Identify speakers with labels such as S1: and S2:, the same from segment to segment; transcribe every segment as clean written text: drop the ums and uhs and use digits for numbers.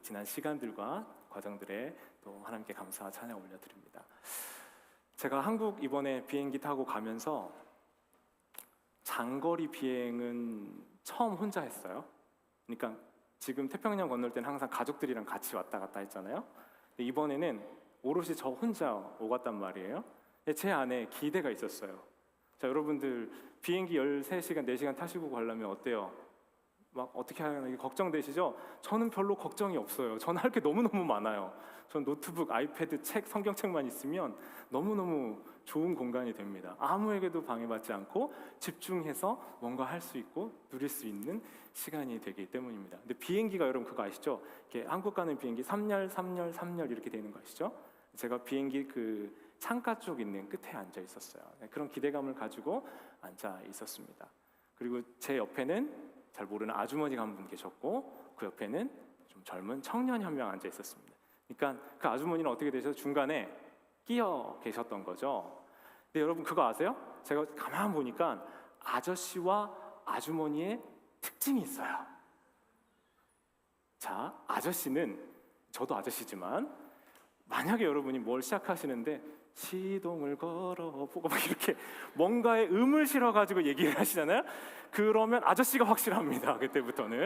S1: 지난 시간들과 과정들에 또 하나님께 감사와 찬양 올려드립니다. 제가 한국 이번에 비행기 타고 가면서 장거리 비행은 처음 혼자 했어요. 그러니까 지금 태평양 건널 때는 항상 가족들이랑 같이 왔다 갔다 했잖아요. 근데 이번에는 오롯이 저 혼자 오갔단 말이에요. 제 안에 기대가 있었어요. 자, 여러분들 비행기 13시간, 4시간 타시고 가려면 어때요? 막 어떻게 하나 이게 걱정되시죠? 저는 별로 걱정이 없어요. 저는 할 게 너무너무 많아요. 전 노트북, 아이패드, 책, 성경책만 있으면 너무너무 좋은 공간이 됩니다. 아무에게도 방해받지 않고 집중해서 뭔가 할 수 있고 누릴 수 있는 시간이 되기 때문입니다. 근데 비행기가 여러분 그거 아시죠? 이렇게 한국 가는 비행기 3열, 3열, 3열 이렇게 되는 거 아시죠? 제가 비행기 그 창가 쪽 있는 끝에 앉아 있었어요. 그런 기대감을 가지고 앉아 있었습니다. 그리고 제 옆에는 잘 모르는 아주머니가 한 분 계셨고 그 옆에는 좀 젊은 청년이 한 명 앉아 있었습니다. 그러니까 그 아주머니는 어떻게 되셔서 중간에 끼어 계셨던 거죠. 근데 여러분 그거 아세요? 제가 가만 보니까 아저씨와 아주머니의 특징이 있어요. 자, 아저씨는 저도 아저씨지만 만약에 여러분이 뭘 시작하시는데 시동을 걸어보고 막 이렇게 뭔가에 음을 실어가지고 얘기를 하시잖아요. 그러면 아저씨가 확실합니다. 그때부터는.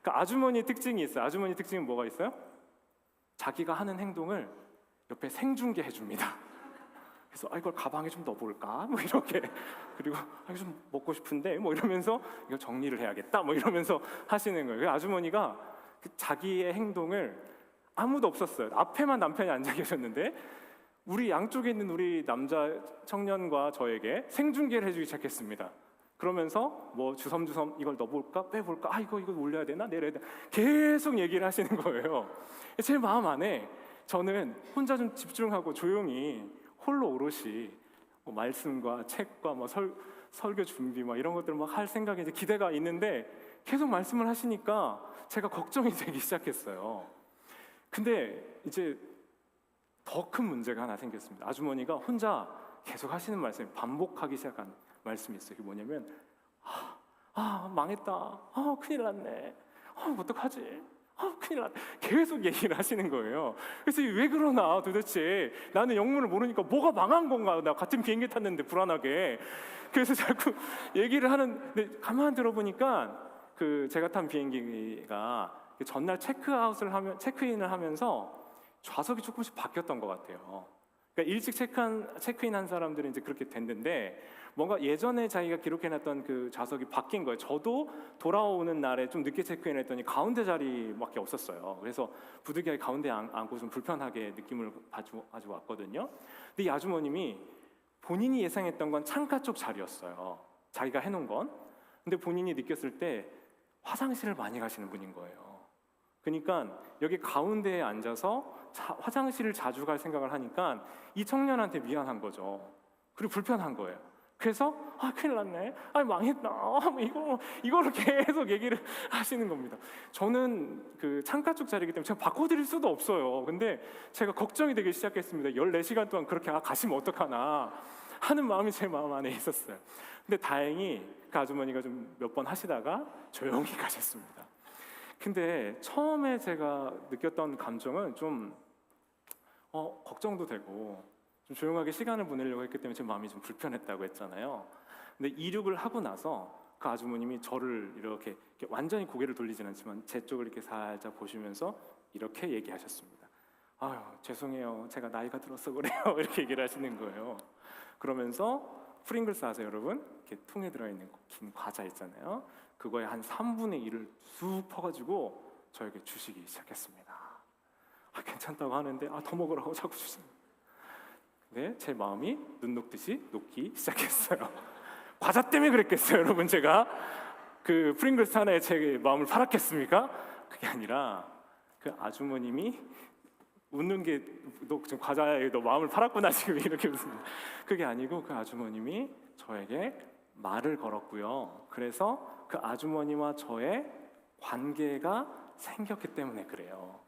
S1: 그러니까 아주머니의 특징이 있어요. 아주머니 특징은 뭐가 있어요? 자기가 하는 행동을 옆에 생중계 해줍니다. 그래서 이걸 가방에 좀 넣어볼까? 뭐 이렇게. 그리고 이거 좀 먹고 싶은데 뭐 이러면서 이거 정리를 해야겠다 뭐 이러면서 하시는 거예요. 아주머니가 자기의 행동을 아무도 없었어요. 앞에만 남편이 앉아 계셨는데 우리 양쪽에 있는 우리 남자 청년과 저에게 생중계를 해주기 시작했습니다. 그러면서 뭐 주섬주섬 이걸 넣어볼까 빼볼까 이거 올려야 되나 내려야 되나 계속 얘기를 하시는 거예요. 제 마음 안에 저는 혼자 좀 집중하고 조용히 홀로 오롯이 뭐 말씀과 책과 뭐 설교 준비 막 이런 것들 막 할 생각에 이제 기대가 있는데 계속 말씀을 하시니까 제가 걱정이 되기 시작했어요. 근데 이제 더 큰 문제가 하나 생겼습니다. 아주머니가 혼자 계속 하시는 말씀이 반복하기 시작한 말씀이 있어요. 그게 뭐냐면 망했다. 큰일 났네. 어떡하지? 큰일 났네. 계속 얘기를 하시는 거예요. 그래서 왜 그러나 도대체 나는 영문을 모르니까 뭐가 망한 건가? 나 같은 비행기 탔는데 불안하게. 그래서 자꾸 얘기를 하는데 가만 들어보니까 그 제가 탄 비행기가 전날 체크인을 하면서 좌석이 조금씩 바뀌었던 것 같아요. 그러니까 일찍 체크인한 사람들은 이제 그렇게 됐는데 뭔가 예전에 자기가 기록해놨던 그 좌석이 바뀐 거예요. 저도 돌아오는 날에 좀 늦게 체크인했더니 가운데 자리밖에 없었어요. 그래서 부득이하게 가운데 앉고 좀 불편하게 느낌을 가지고 왔거든요. 근데 이 아주머님이 본인이 예상했던 건 창가 쪽 자리였어요. 자기가 해놓은 건. 근데 본인이 느꼈을 때 화장실을 많이 가시는 분인 거예요. 그러니까 여기 가운데에 앉아서 화장실을 자주 갈 생각을 하니까 이 청년한테 미안한 거죠. 그리고 불편한 거예요. 그래서 큰일 났네. 망했다. 이거를 계속 얘기를 하시는 겁니다. 저는 그 창가 쪽 자리이기 때문에 제가 바꿔드릴 수도 없어요. 근데 제가 걱정이 되기 시작했습니다. 14시간 동안 그렇게 가시면 어떡하나 하는 마음이 제 마음 안에 있었어요. 근데 다행히 그 아주머니가 좀 몇 번 하시다가 조용히 가셨습니다. 근데 처음에 제가 느꼈던 감정은 좀 걱정도 되고 좀 조용하게 시간을 보내려고 했기 때문에 제 마음이 좀 불편했다고 했잖아요. 근데 이륙을 하고 나서 그 아주머님이 저를 이렇게 완전히 고개를 돌리진 않지만 제 쪽을 이렇게 살짝 보시면서 이렇게 얘기하셨습니다. 죄송해요. 제가 나이가 들어서 그래요. 이렇게 얘기를 하시는 거예요. 그러면서 프링글스 아세요, 여러분? 이렇게 통에 들어있는 긴 과자 있잖아요. 그거에 한 3분의 1을 쑥 퍼가지고 저에게 주시기 시작했습니다. 괜찮다고 하는데 더 먹으라고 자꾸 주십니다. 근데 제 마음이 눈 녹듯이 녹기 시작했어요. 과자 때문에 그랬겠어요, 여러분? 제가 그 프링글스 하나에 제 마음을 팔았겠습니까? 그게 아니라 그 아주머님이 웃는 게 너 지금 과자에 너 마음을 팔았구나 지금 이렇게 웃습니다. 그게 아니고 그 아주머님이 저에게 말을 걸었고요. 그래서 그 아주머니와 저의 관계가 생겼기 때문에 그래요.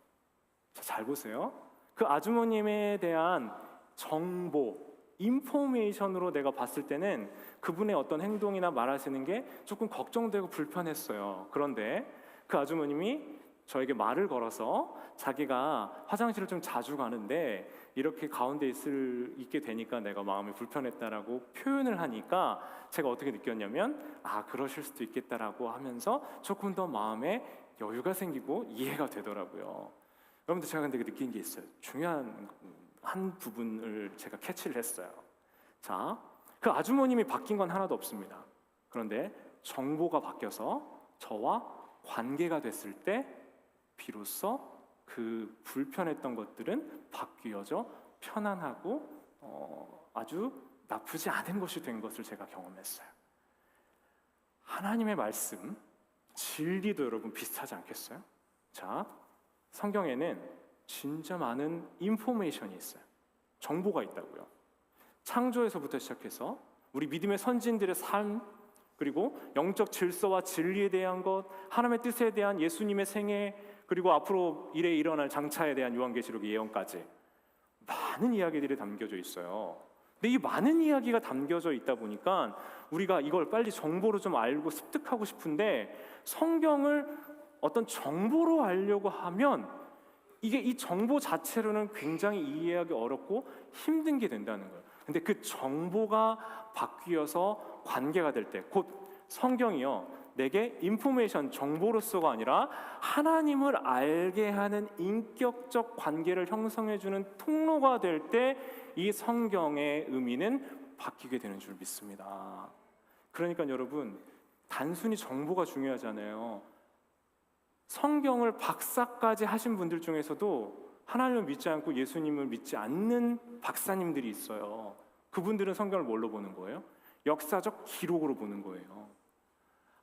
S1: 자, 잘 보세요. 그 아주머님에 대한 정보, 인포메이션으로 내가 봤을 때는 그분의 어떤 행동이나 말하시는 게 조금 걱정되고 불편했어요. 그런데 그 아주머님이 저에게 말을 걸어서 자기가 화장실을 좀 자주 가는데 이렇게 가운데 있게 되니까 내가 마음이 불편했다라고 표현을 하니까 제가 어떻게 느꼈냐면 그러실 수도 있겠다라고 하면서 조금 더 마음에 여유가 생기고 이해가 되더라고요. 여러분들, 제가 근데 느낀 게 있어요. 중요한 한 부분을 제가 캐치를 했어요. 자, 그 아주머님이 바뀐 건 하나도 없습니다. 그런데 정보가 바뀌어서 저와 관계가 됐을 때 비로소 그 불편했던 것들은 바뀌어져 편안하고 아주 나쁘지 않은 것이 된 것을 제가 경험했어요. 하나님의 말씀, 진리도 여러분 비슷하지 않겠어요? 자, 성경에는 진짜 많은 인포메이션이 있어요. 정보가 있다고요. 창조에서부터 시작해서 우리 믿음의 선진들의 삶, 그리고 영적 질서와 진리에 대한 것, 하나님의 뜻에 대한 예수님의 생애, 그리고 앞으로 일에 일어날 장차에 대한 요한계시록의 예언까지 많은 이야기들이 담겨져 있어요. 근데 이 많은 이야기가 담겨져 있다 보니까 우리가 이걸 빨리 정보로 좀 알고 습득하고 싶은데, 성경을 어떤 정보로 알려고 하면 이게 이 정보 자체로는 굉장히 이해하기 어렵고 힘든 게 된다는 거예요. 근데 그 정보가 바뀌어서 관계가 될 때, 곧 성경이요, 내게 인포메이션, 정보로서가 아니라 하나님을 알게 하는 인격적 관계를 형성해주는 통로가 될 때 이 성경의 의미는 바뀌게 되는 줄 믿습니다. 그러니까 여러분, 단순히 정보가 중요하잖아요. 성경을 박사까지 하신 분들 중에서도 하나님을 믿지 않고 예수님을 믿지 않는 박사님들이 있어요. 그분들은 성경을 뭘로 보는 거예요? 역사적 기록으로 보는 거예요.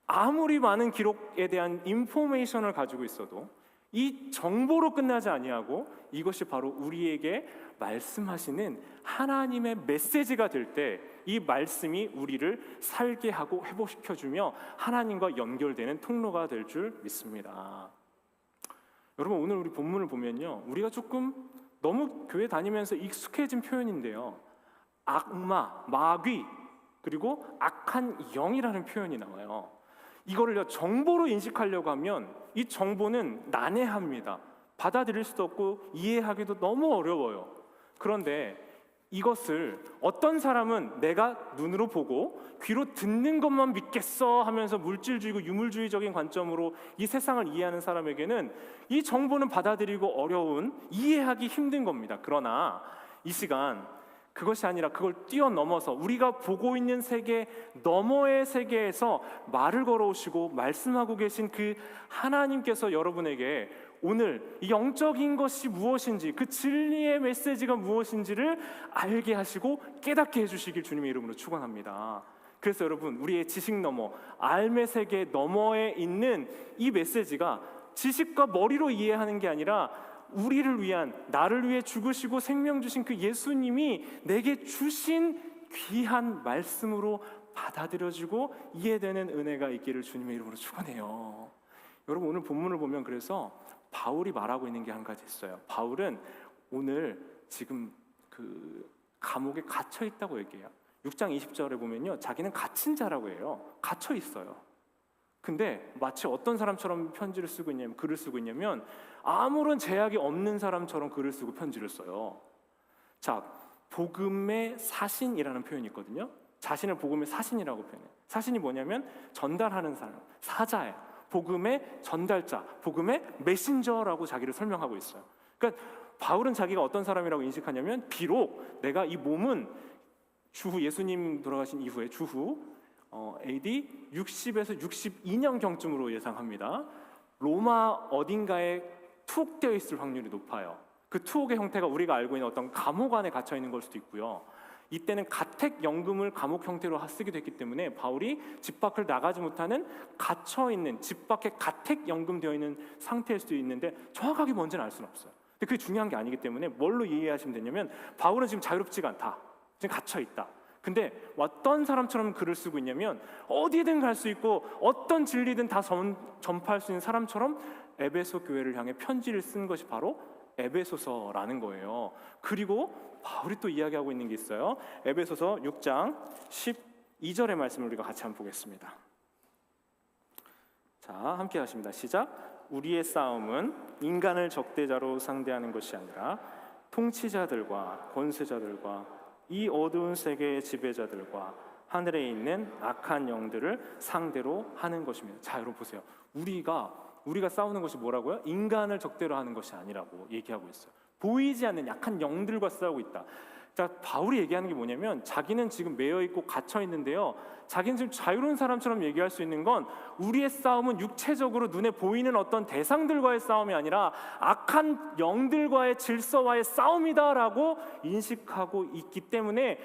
S1: 아무리 많은 기록에 대한 인포메이션을 가지고 있어도 이 정보로 끝나지 아니하고 이것이 바로 우리에게 말씀하시는 하나님의 메시지가 될 때 이 말씀이 우리를 살게 하고 회복시켜주며 하나님과 연결되는 통로가 될 줄 믿습니다. 여러분, 오늘 우리 본문을 보면요, 우리가 조금 너무 교회 다니면서 익숙해진 표현인데요, 악마, 마귀, 그리고 악한 영이라는 표현이 나와요. 이거를 정보로 인식하려고 하면 이 정보는 난해합니다. 받아들일 수도 없고 이해하기도 너무 어려워요. 그런데 이것을 어떤 사람은 내가 눈으로 보고 귀로 듣는 것만 믿겠어 하면서 물질주의고 유물주의적인 관점으로 이 세상을 이해하는 사람에게는 이 정보는 받아들이고 어려운, 이해하기 힘든 겁니다. 그러나 이 시간 그것이 아니라 그걸 뛰어넘어서 우리가 보고 있는 세계 너머의 세계에서 말을 걸어오시고 말씀하고 계신 그 하나님께서 여러분에게 오늘 이 영적인 것이 무엇인지, 그 진리의 메시지가 무엇인지를 알게 하시고 깨닫게 해주시길 주님의 이름으로 축원합니다. 그래서 여러분, 우리의 지식 너머, 알의 세계 너머에 있는 이 메시지가 지식과 머리로 이해하는 게 아니라 우리를 위한, 나를 위해 죽으시고 생명 주신 그 예수님이 내게 주신 귀한 말씀으로 받아들여지고 이해되는 은혜가 있기를 주님의 이름으로 축원해요. 여러분, 오늘 본문을 보면 그래서 바울이 말하고 있는 게 한 가지 있어요. 바울은 오늘 지금 그 감옥에 갇혀 있다고 얘기해요. 6장 20절에 보면요, 자기는 갇힌 자라고 해요. 갇혀 있어요. 근데 마치 어떤 사람처럼 편지를 쓰고 있냐면, 글을 쓰고 있냐면 아무런 제약이 없는 사람처럼 글을 쓰고 편지를 써요. 자, 복음의 사신이라는 표현이 있거든요. 자신을 복음의 사신이라고 표현해요. 사신이 뭐냐면 전달하는 사람, 사자예요. 복음의 전달자, 복음의 메신저라고 자기를 설명하고 있어요. 그러니까 바울은 자기가 어떤 사람이라고 인식하냐면, 비록 내가 이 몸은 주후, 예수님 돌아가신 이후에 주후 AD 60에서 62년경쯤으로 예상합니다. 로마 어딘가에 투옥되어 있을 확률이 높아요. 그 투옥의 형태가 우리가 알고 있는 어떤 감옥 안에 갇혀 있는 걸 수도 있고요. 이때는 가택연금을 감옥 형태로 쓰기도 했기 때문에 바울이 집 밖을 나가지 못하는 갇혀있는, 집 밖에 가택연금 되어 있는 상태일 수도 있는데 정확하게 뭔지는 알 수는 없어요. 근데 그게 중요한 게 아니기 때문에 뭘로 이해하시면 되냐면, 바울은 지금 자유롭지가 않다, 지금 갇혀있다. 근데 어떤 사람처럼 글을 쓰고 있냐면 어디든 갈 수 있고 어떤 진리든 다 전파할 수 있는 사람처럼 에베소 교회를 향해 편지를 쓴 것이 바로 에베소서라는 거예요. 그리고 바울이 또 이야기하고 있는 게 있어요. 에베소서 6장 12절의 말씀을 우리가 같이 한번 보겠습니다. 자, 함께 하십니다. 시작. 우리의 싸움은 인간을 적대자로 상대하는 것이 아니라 통치자들과 권세자들과 이 어두운 세계의 지배자들과 하늘에 있는 악한 영들을 상대로 하는 것입니다. 자, 여러분 보세요. 우리가 싸우는 것이 뭐라고요? 인간을 적대로 하는 것이 아니라고 얘기하고 있어요. 보이지 않는 약한 영들과 싸우고 있다. 자, 바울이 얘기하는 게 뭐냐면 자기는 지금 매여 있고 갇혀 있는데요. 자기는 지금 자유로운 사람처럼 얘기할 수 있는 건 우리의 싸움은 육체적으로 눈에 보이는 어떤 대상들과의 싸움이 아니라 악한 영들과의 질서와의 싸움이다라고 인식하고 있기 때문에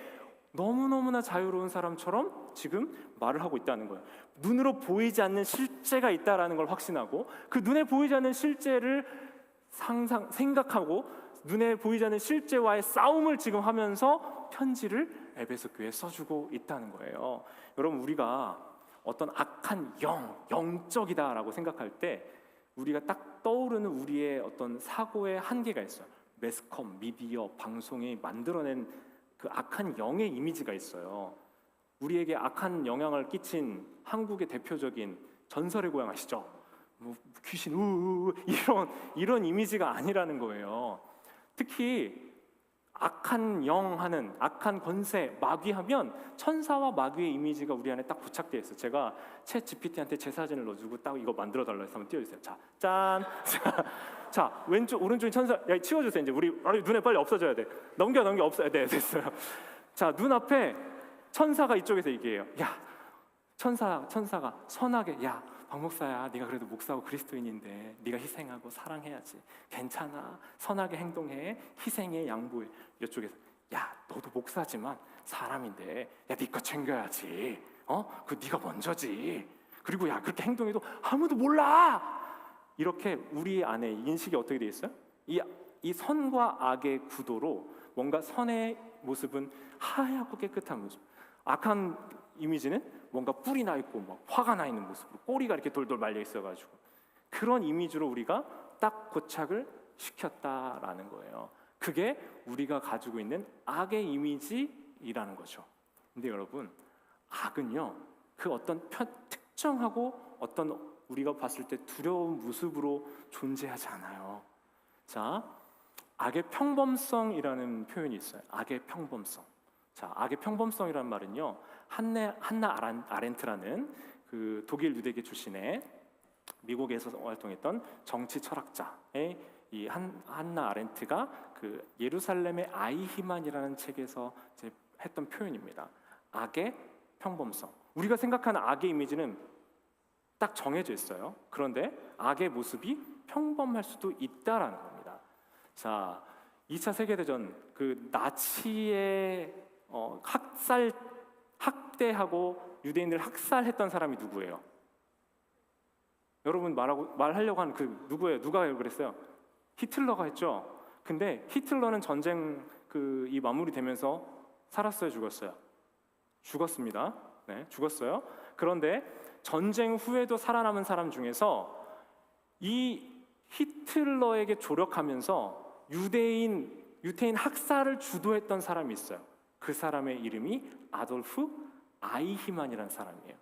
S1: 너무너무나 자유로운 사람처럼 지금 말을 하고 있다는 거예요. 눈으로 보이지 않는 실제가 있다라는 걸 확신하고 그 눈에 보이지 않는 실제를 생각하고 눈에 보이지 않는 실제와의 싸움을 지금 하면서 편지를 에베소 교회에 써주고 있다는 거예요. 여러분, 우리가 어떤 악한 영적이다라고 생각할 때 우리가 딱 떠오르는 우리의 어떤 사고의 한계가 있어요. 매스컴, 미디어, 방송이 만들어낸 그 악한 영의 이미지가 있어요. 우리에게 악한 영향을 끼친 한국의 대표적인 전설의 고향 아시죠? 뭐 귀신 이런 이미지가 아니라는 거예요. 특히 악한 영 하는 악한 권세, 마귀하면 천사와 마귀의 이미지가 우리 안에 딱 부착되어 있어요. 제가 챗 GPT한테 제 사진을 넣어주고 딱 이거 만들어 달라 해서 한번 띄워주세요. 자, 짠. 자, 왼쪽 오른쪽에 천사. 야, 치워주세요. 이제 우리 눈에 빨리 없어져야 돼. 넘겨 없어야 돼. 됐어요. 자, 눈앞에 천사가 이쪽에서 얘기해요. 야, 천사가 선하게, 야, 박 목사야, 네가 그래도 목사고 그리스도인인데 네가 희생하고 사랑해야지. 괜찮아, 선하게 행동해, 희생해, 양보해. 이쪽에서, 야, 너도 목사지만 사람인데, 야, 네 거 챙겨야지. 그 네가 먼저지. 그리고 야, 그렇게 행동해도 아무도 몰라. 이렇게 우리 안에 인식이 어떻게 돼 있어요? 이 선과 악의 구도로 뭔가 선의 모습은 하얗고 깨끗한 모습, 악한 이미지는 뭔가 뿔이 나 있고 막 화가 나 있는 모습으로 꼬리가 이렇게 돌돌 말려 있어가지고 그런 이미지로 우리가 딱 고착을 시켰다라는 거예요. 그게 우리가 가지고 있는 악의 이미지이라는 거죠. 근데 여러분, 악은요, 그 어떤 특정하고 어떤 우리가 봤을 때 두려운 모습으로 존재하지 않아요. 자, 악의 평범성이라는 표현이 있어요. 악의 평범성. 자, 악의 평범성이라는 말은요, 한나 아렌트라는 그 독일 유대계 출신의 미국에서 활동했던 정치 철학자의 이 한나 아렌트가 그 예루살렘의 아이히만이라는 책에서 이제 했던 표현입니다. 악의 평범성. 우리가 생각하는 악의 이미지는 딱 정해져 있어요. 그런데 악의 모습이 평범할 수도 있다라는 겁니다. 자, 2차 세계대전 그 나치의 학대하고 유대인들 학살했던 사람이 누구예요? 여러분 말하려고 하는 그 누구예요? 누가 그랬어요? 히틀러가 했죠. 근데 히틀러는 전쟁 이 마무리되면서 살았어요, 죽었어요? 죽었습니다. 네, 죽었어요. 그런데 전쟁 후에도 살아남은 사람 중에서 이 히틀러에게 조력하면서 유태인 학살을 주도했던 사람이 있어요. 그 사람의 이름이 아돌프 아이히만이라는 사람이에요.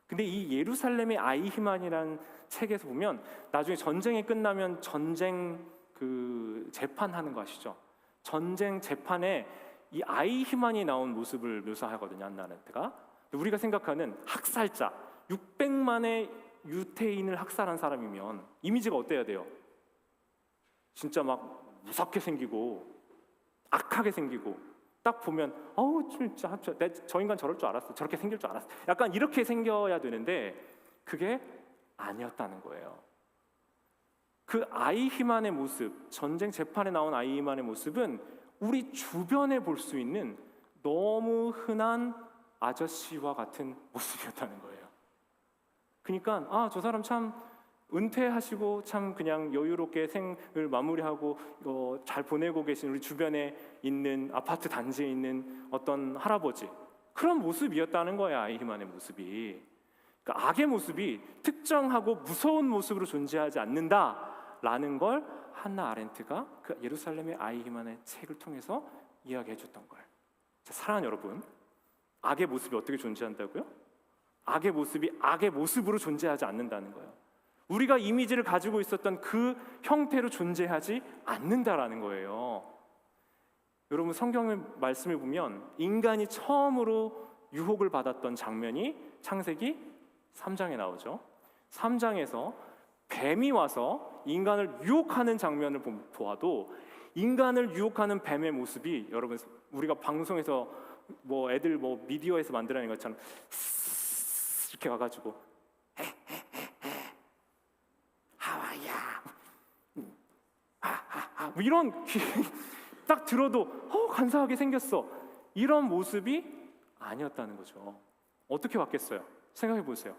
S1: 근데 이 예루살렘의 아이히만이라는 책에서 보면 나중에 전쟁이 끝나면 전쟁 그 재판하는 거 아시죠? 전쟁 재판에 이 아이히만이 나온 모습을 묘사하거든요, 한나 아렌트가. 우리가 생각하는 학살자 600만의 유태인을 학살한 사람이면 이미지가 어때야 돼요? 진짜 막 무섭게 생기고 악하게 생기고 딱 보면 진짜 저 인간 저럴 줄 알았어, 저렇게 생길 줄 알았어, 약간 이렇게 생겨야 되는데 그게 아니었다는 거예요. 그 아이히만의 모습, 전쟁 재판에 나온 아이히만의 모습은 우리 주변에 볼 수 있는 너무 흔한 아저씨와 같은 모습이었다는 거예요. 그러니까 저 사람 참 은퇴하시고 참 그냥 여유롭게 생을 마무리하고 잘 보내고 계신 우리 주변에 있는 아파트 단지에 있는 어떤 할아버지, 그런 모습이었다는 거야, 아이히만의 모습이. 그러니까 악의 모습이 특정하고 무서운 모습으로 존재하지 않는다라는 걸 한나 아렌트가 그 예루살렘의 아이히만의 책을 통해서 이야기해 줬던 거예요. 자, 사랑하는 여러분, 악의 모습이 어떻게 존재한다고요? 악의 모습이 악의 모습으로 존재하지 않는다는 거예요. 우리가 이미지를 가지고 있었던 그 형태로 존재하지 않는다라는 거예요. 여러분, 성경의 말씀을 보면 인간이 처음으로 유혹을 받았던 장면이 창세기 3장에 나오죠. 3장에서 뱀이 와서 인간을 유혹하는 장면을 보아도 인간을 유혹하는 뱀의 모습이, 여러분, 우리가 방송에서 애들 미디어에서 만들어낸 것처럼 이렇게 와가지고 하와이야 이런 딱 들어도 간사하게 생겼어, 이런 모습이 아니었다는 거죠. 어떻게 왔겠어요? 생각해 보세요.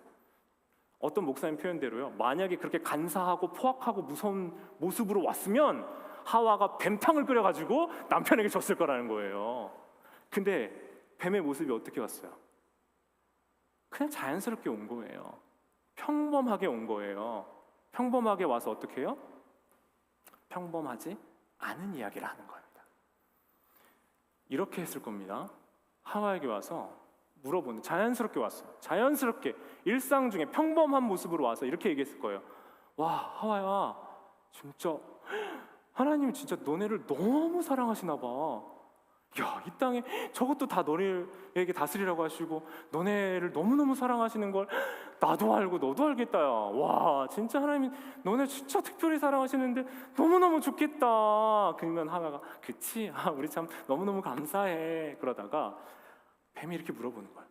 S1: 어떤 목사님 표현대로요, 만약에 그렇게 간사하고 포악하고 무서운 모습으로 왔으면 하와가 뱀탕을 끓여가지고 남편에게 줬을 거라는 거예요. 근데 뱀의 모습이 어떻게 왔어요? 그냥 자연스럽게 온 거예요. 평범하게 온 거예요. 평범하게 와서 어떻게 해요? 평범하지 않은 이야기를 하는 겁니다. 이렇게 했을 겁니다. 하와에게 와서 물어보는, 자연스럽게 왔어요. 자연스럽게 일상 중에 평범한 모습으로 와서 이렇게 얘기했을 거예요. 와, 하와야, 진짜 하나님이 진짜 너네를 너무 사랑하시나 봐. 야, 이 땅에 저것도 다 너네에게 다스리라고 하시고 너네를 너무너무 사랑하시는 걸 나도 알고 너도 알겠다. 야, 와, 진짜 하나님이 너네 진짜 특별히 사랑하시는데 너무너무 좋겠다. 그러면 하와가 그치? 우리 참 너무너무 감사해. 그러다가 뱀이 이렇게 물어보는 거야.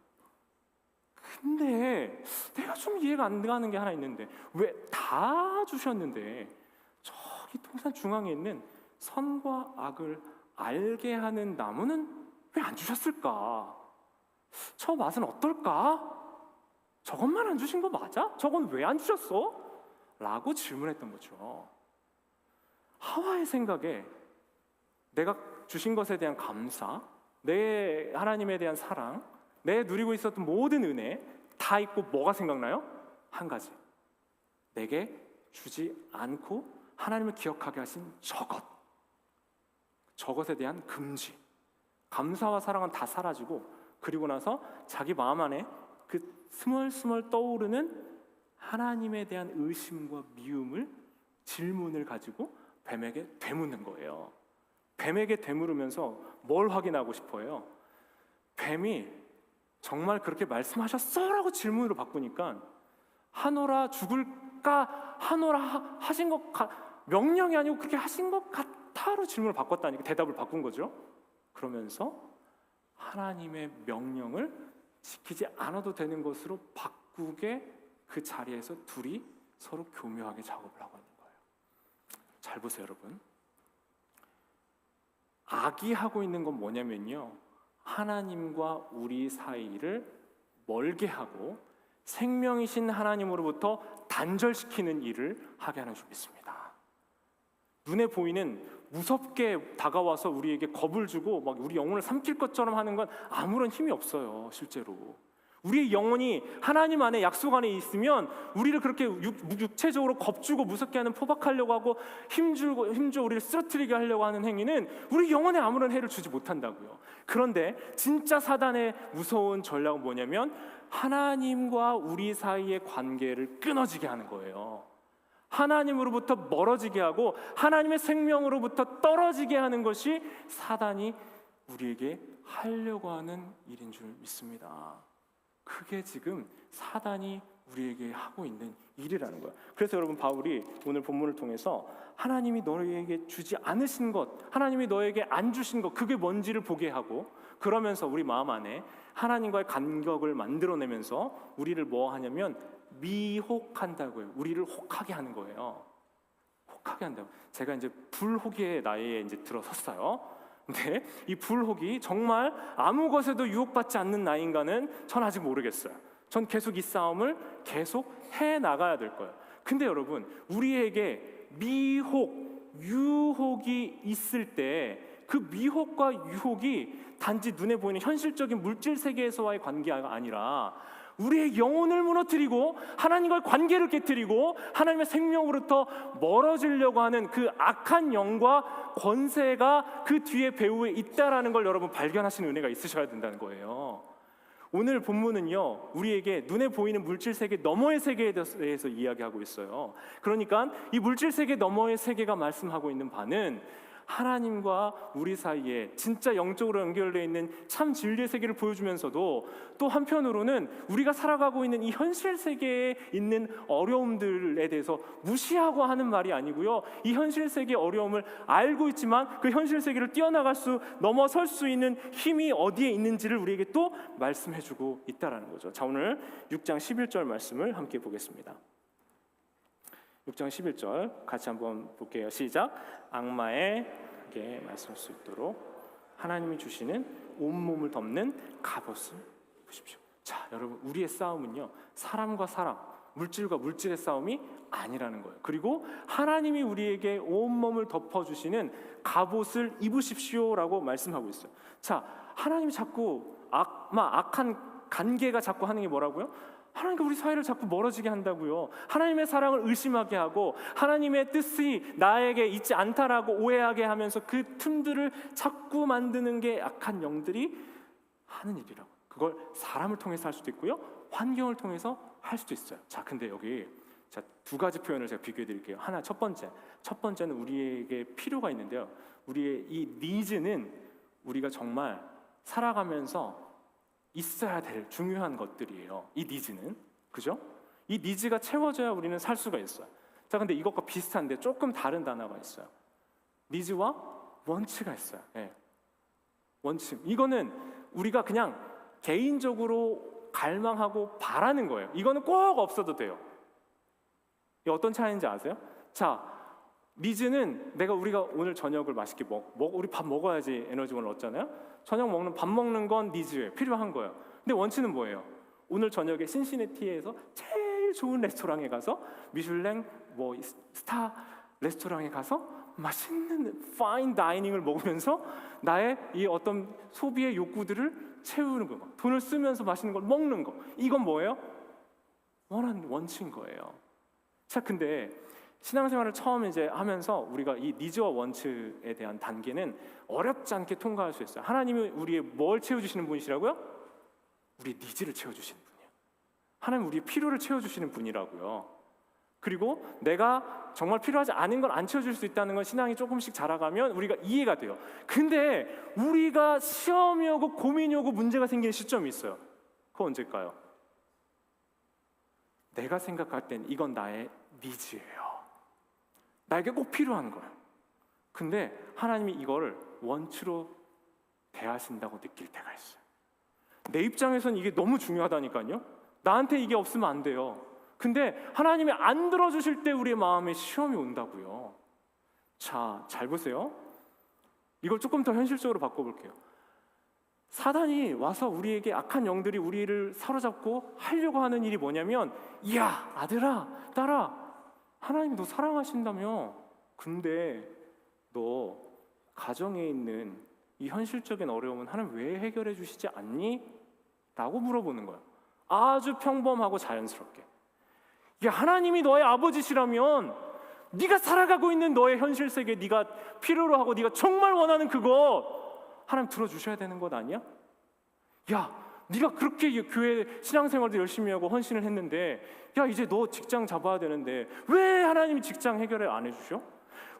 S1: 근데 내가 좀 이해가 안 가는 게 하나 있는데 왜 다 주셨는데 저기 동산 중앙에 있는 선과 악을 알게 하는 나무는 왜 안 주셨을까? 저 맛은 어떨까? 저것만 안 주신 거 맞아? 저건 왜 안 주셨어? 라고 질문했던 거죠. 하와의 생각에 내가 주신 것에 대한 감사, 내 하나님에 대한 사랑, 내 누리고 있었던 모든 은혜 다 있고 뭐가 생각나요? 한 가지, 내게 주지 않고 하나님을 기억하게 하신 저것에 대한 금지, 감사와 사랑은 다 사라지고, 그리고 나서 자기 마음 안에 그 스멀스멀 떠오르는 하나님에 대한 의심과 미움을, 질문을 가지고 뱀에게 되묻는 거예요. 뱀에게 되물으면서 뭘 확인하고 싶어요? 뱀이 정말 그렇게 말씀하셨어? 라고 질문으로 바꾸니까 하노라 죽을까? 하노라 하신 것 명령이 아니고 그렇게 하신 것 같아로 질문을 바꿨다니까, 대답을 바꾼 거죠. 그러면서 하나님의 명령을 지키지 않아도 되는 것으로 바꾸게 그 자리에서 둘이 서로 교묘하게 작업을 하고 있는 거예요. 잘 보세요, 여러분. 악이 하고 있는 건 뭐냐면요, 하나님과 우리 사이를 멀게 하고 생명이신 하나님으로부터 단절시키는 일을 하게 하는 줄 믿습니다. 눈에 보이는 무섭게 다가와서 우리에게 겁을 주고 막 우리 영혼을 삼킬 것처럼 하는 건 아무런 힘이 없어요. 실제로 우리의 영혼이 하나님 안에, 약속 안에 있으면 우리를 그렇게 육체적으로 겁주고 무섭게 하는, 포박하려고 하고 힘줘 우리를 쓰러뜨리게 하려고 하는 행위는 우리 영혼에 아무런 해를 주지 못한다고요. 그런데 진짜 사단의 무서운 전략은 뭐냐면 하나님과 우리 사이의 관계를 끊어지게 하는 거예요. 하나님으로부터 멀어지게 하고 하나님의 생명으로부터 떨어지게 하는 것이 사단이 우리에게 하려고 하는 일인 줄 믿습니다. 그게 지금 사단이 우리에게 하고 있는 일이라는 거예요. 그래서 여러분, 바울이 오늘 본문을 통해서 하나님이 너에게 주지 않으신 것, 하나님이 너에게 안 주신 것, 그게 뭔지를 보게 하고, 그러면서 우리 마음 안에 하나님과의 간격을 만들어내면서 우리를 뭐 하냐면 미혹한다고요. 우리를 혹하게 하는 거예요. 혹하게 한다고. 제가 이제 불혹의 나이에 이제 들어섰어요. 근데 이 불혹이 정말 아무 것에도 유혹받지 않는 나이인가는 전 아직 모르겠어요. 전 계속 이 싸움을 계속 해 나가야 될 거예요. 근데 여러분, 우리에게 미혹, 유혹이 있을 때 그 미혹과 유혹이 단지 눈에 보이는 현실적인 물질 세계에서와의 관계가 아니라 우리의 영혼을 무너뜨리고 하나님과의 관계를 깨뜨리고 하나님의 생명으로부터 멀어지려고 하는 그 악한 영과 권세가 그 뒤에 배후에 있다라는 걸 여러분 발견하시는 은혜가 있으셔야 된다는 거예요. 오늘 본문은요, 우리에게 눈에 보이는 물질 세계 너머의 세계에 대해서 이야기하고 있어요. 그러니까 이 물질 세계 너머의 세계가 말씀하고 있는 바는 하나님과 우리 사이에 진짜 영적으로 연결되어 있는 참 진리의 세계를 보여주면서도 또 한편으로는 우리가 살아가고 있는 이 현실 세계에 있는 어려움들에 대해서 무시하고 하는 말이 아니고요, 이 현실 세계의 어려움을 알고 있지만 그 현실 세계를 넘어설 수 있는 힘이 어디에 있는지를 우리에게 또 말씀해주고 있다는 거죠. 자, 오늘 6장 11절 말씀을 함께 보겠습니다. 6장 11절 같이 한번 볼게요. 시작. 악마에게 말씀할 수 있도록 하나님이 주시는 온몸을 덮는 갑옷을 보십시오. 자, 여러분, 우리의 싸움은요, 사람과 사람, 물질과 물질의 싸움이 아니라는 거예요. 그리고 하나님이 우리에게 온몸을 덮어주시는 갑옷을 입으십시오라고 말씀하고 있어요. 자, 하나님이 자꾸 악한 관계가 자꾸 하는 게 뭐라고요? 하나님과 우리 사이를 자꾸 멀어지게 한다고요. 하나님의 사랑을 의심하게 하고 하나님의 뜻이 나에게 있지 않다라고 오해하게 하면서 그 틈들을 자꾸 만드는 게 악한 영들이 하는 일이라고. 그걸 사람을 통해서 할 수도 있고요, 환경을 통해서 할 수도 있어요. 자, 근데 여기 두 가지 표현을 제가 비교해 드릴게요. 첫 번째는 우리에게 필요가 있는데요, 우리의 이 니즈는 우리가 정말 살아가면서 있어야 될 중요한 것들이에요. 이 니즈는, 그죠? 이 니즈가 채워져야 우리는 살 수가 있어요. 자, 근데 이것과 비슷한데 조금 다른 단어가 있어요. 니즈와 원치가 있어요. 네. 원치. 이거는 우리가 그냥 개인적으로 갈망하고 바라는 거예요. 이거는 꼭 없어도 돼요. 이게 어떤 차이인지 아세요? 자, 니즈는 우리가 오늘 저녁을 맛있게 우리 밥 먹어야지 에너지원을 얻잖아요. 밥 먹는 건 니즈예요. 필요한 거예요. 근데 원치는 뭐예요? 오늘 저녁에 신시내티에서 제일 좋은 레스토랑에 가서 미슐랭 스타 레스토랑에 가서 맛있는 파인 다이닝을 먹으면서 나의 이 어떤 소비의 욕구들을 채우는 거, 돈을 쓰면서 맛있는 걸 먹는 거, 이건 뭐예요? 원하는 원치인 거예요. 자, 근데 신앙생활을 처음 하면서 우리가 이 니즈와 원치에 대한 단계는 어렵지 않게 통과할 수 있어요. 하나님이 우리의 뭘 채워주시는 분이시라고요? 우리의 니즈를 채워주시는 분이에요. 하나님 우리의 필요를 채워주시는 분이라고요. 그리고 내가 정말 필요하지 않은 걸 안 채워줄 수 있다는 건 신앙이 조금씩 자라가면 우리가 이해가 돼요. 근데 우리가 시험이 오고 고민이 오고 문제가 생기는 시점이 있어요. 그거 언제일까요? 내가 생각할 땐 이건 나의 니즈예요. 나에게 꼭 필요한 거예요. 근데 하나님이 이거를 원치로 대하신다고 느낄 때가 있어요. 내 입장에서는 이게 너무 중요하다니까요. 나한테 이게 없으면 안 돼요. 근데 하나님이 안 들어주실 때 우리의 마음에 시험이 온다고요. 자, 잘 보세요. 이걸 조금 더 현실적으로 바꿔볼게요. 사단이 와서 우리에게, 악한 영들이 우리를 사로잡고 하려고 하는 일이 뭐냐면, 야, 아들아, 딸아, 하나님이 너 사랑하신다며. 근데 너 가정에 있는 이 현실적인 어려움은 하나님 왜 해결해 주시지 않니? 라고 물어보는 거예요. 아주 평범하고 자연스럽게. 이게 하나님이 너의 아버지시라면 네가 살아가고 있는 너의 현실 세계, 네가 필요로 하고 네가 정말 원하는 그거 하나님 들어주셔야 되는 것 아니야? 야, 네가 그렇게 교회 신앙생활도 열심히 하고 헌신을 했는데, 야, 이제 너 직장 잡아야 되는데 왜 하나님이 직장 해결을 안 해주셔?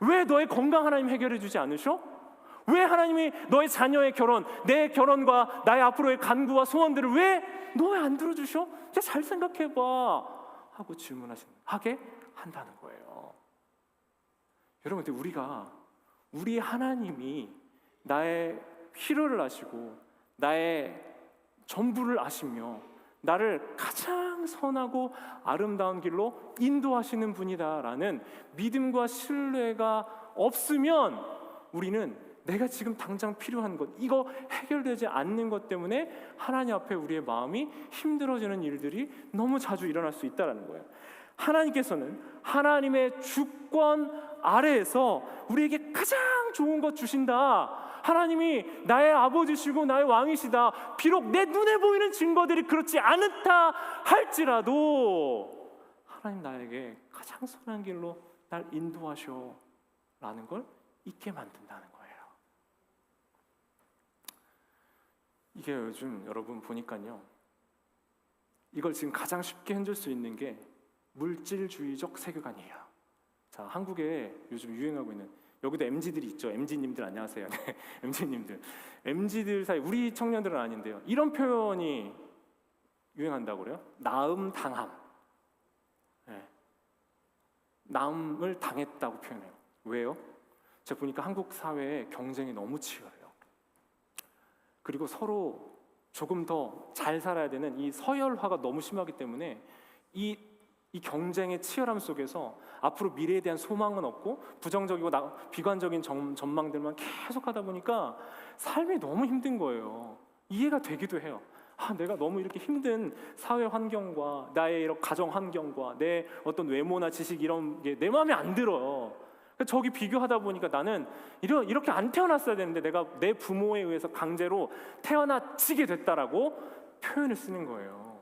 S1: 왜 너의 건강 하나님 해결해 주지 않으셔? 왜 하나님이 너의 자녀의 결혼, 내 결혼과 나의 앞으로의 간구와 소원들을 왜 안 들어주셔? 야, 잘 생각해봐 하고 하게 한다는 거예요. 여러분, 근데 우리 하나님이 나의 필요를 아시고 나의 전부를 아시며 나를 가장 선하고 아름다운 길로 인도하시는 분이다라는 믿음과 신뢰가 없으면 우리는 내가 지금 당장 필요한 것, 이거 해결되지 않는 것 때문에 하나님 앞에 우리의 마음이 힘들어지는 일들이 너무 자주 일어날 수 있다는 거예요. 하나님께서는 하나님의 주권 아래에서 우리에게 가장 좋은 것 주신다. 하나님이 나의 아버지시고 나의 왕이시다. 비록 내 눈에 보이는 증거들이 그렇지 않다 할지라도 하나님 나에게 가장 선한 길로 날 인도하셔 라는 걸 잊게 만든다는 거예요. 이게 요즘 여러분 보니까요, 이걸 지금 가장 쉽게 흔들 수 있는 게 물질주의적 세계관이에요. 자, 한국에 요즘 유행하고 있는, 여기도 MZ들이 있죠. MZ님들 안녕하세요. 네, MZ님들. MZ들 사이, 우리 청년들은 아닌데요, 이런 표현이 유행한다고 그래요. 나음 당함. 네. 나음을 당했다고 표현해요. 왜요? 제가 보니까 한국 사회에 경쟁이 너무 치열해요. 그리고 서로 조금 더 잘 살아야 되는 이 서열화가 너무 심하기 때문에 이 경쟁의 치열함 속에서 앞으로 미래에 대한 소망은 없고 부정적이고 비관적인 전망들만 계속 하다 보니까 삶이 너무 힘든 거예요. 이해가 되기도 해요. 내가 너무 이렇게 힘든 사회 환경과 나의 이런 가정 환경과 내 어떤 외모나 지식 이런 게 내 마음에 안 들어요. 저기 비교하다 보니까 나는 이렇게 안 태어났어야 되는데 내가 내 부모에 의해서 강제로 태어나치게 됐다라고 표현을 쓰는 거예요.